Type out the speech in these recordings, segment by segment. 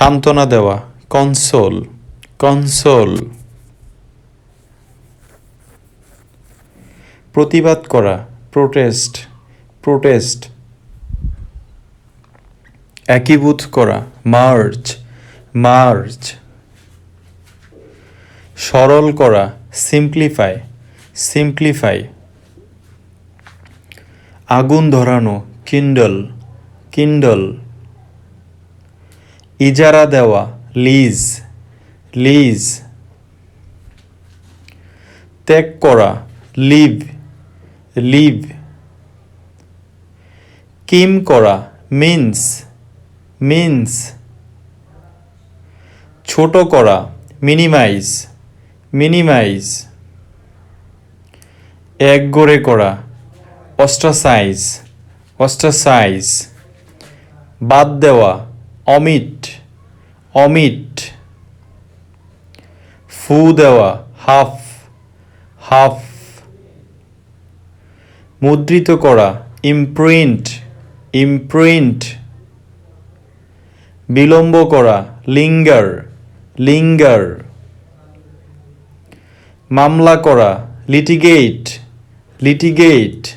সান্ত্বনা দেওয়া, console, console. প্রতিবাদ করা, প্রোটেস্ট, প্রোটেস্ট। একীভূত করা, মার্জ, মার্জ। সরল করা, সিম্পলিফাই, সিম্পলিফাই। আগুন ধরানো, কিন্ডল, কিন্ডল। ইজারা দেওয়া, লিজ, লিজ। ত্যাগ করা, লিভ, লিভ। কিম করা, মিন্স, মিন্স। ছোট করা, মিনিমাইজ, মিনিমাইজ। একগোরে করা, অস্ট্রাসাইজ, অস্ট্রাসাইজ। বাদ দেওয়া, অমিট, অমিট। ফু দেওয়া, হাফ, হাফ। মুদ্রিত করা, ইমপ্রিন্ট, ইমপ্রিন্ট। বিলম্ব করা, লিঙ্গার, লিঙ্গার। মামলা করা, লিটিগেট, লিটিগেট।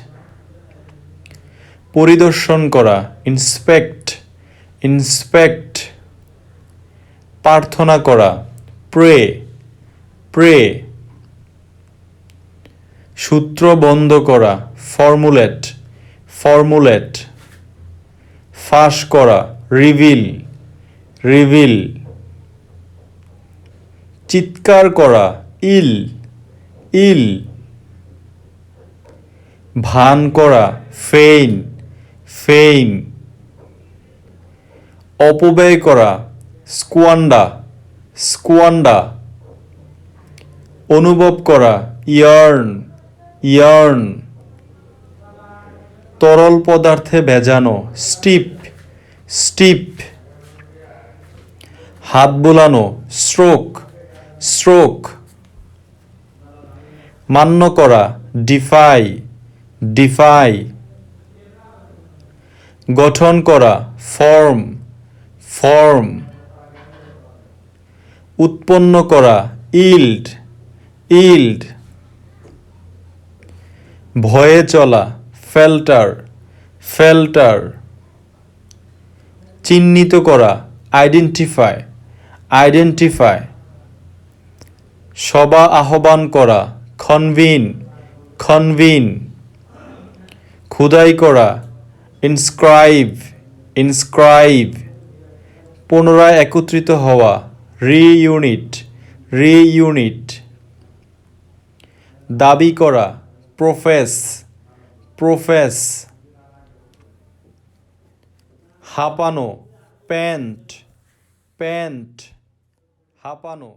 পরিদর্শন করা, ইন্সপেক্ট, ইন্সপেক্ট। প্রার্থনা করা, প্রে, প্রে। সূত্র বন্ধ করা, ফর্মুলেট, ফর্মুলেট। ফাঁস করা, রিভিল, রিভিল। চিৎকার করা, ইল, ইল। ভান করা, ফেইন, ফেইন। অপব্যয় করা, স্কোয়ান্ডা, স্কোয়ান্ডা। অনুভব করা, ইয়ার্ন, ইয়ার্ন। তরল পদার্থে ভেজানো, স্টিপ, স্টিপ। হাত বোলানো, স্ট্রোক, স্ট্রোক। মান্য করা, ডিফাই, ডিফাই। গঠন করা, ফর্ম, ফর্ম। উৎপন্ন করা, ইল্ড, ইল্ড। ভয়ে চলা, ফেল্টার, ফেল্টার। চিহ্নিত করা, আইডেন্টিফাই, আইডেন্টিফাই। সভা আহ্বান করা, কনভিন, কনভিন। খোদাই করা, ইনস্ক্রাইব, ইনস্ক্রাইব। পুনরায় একত্রিত হওয়া, রিইউনিট, রিইউনিট। দাবি করা, প্রফেস, প্রফেস। হাঁপানো, প্যান্ট, প্যান্ট। হাঁপানো।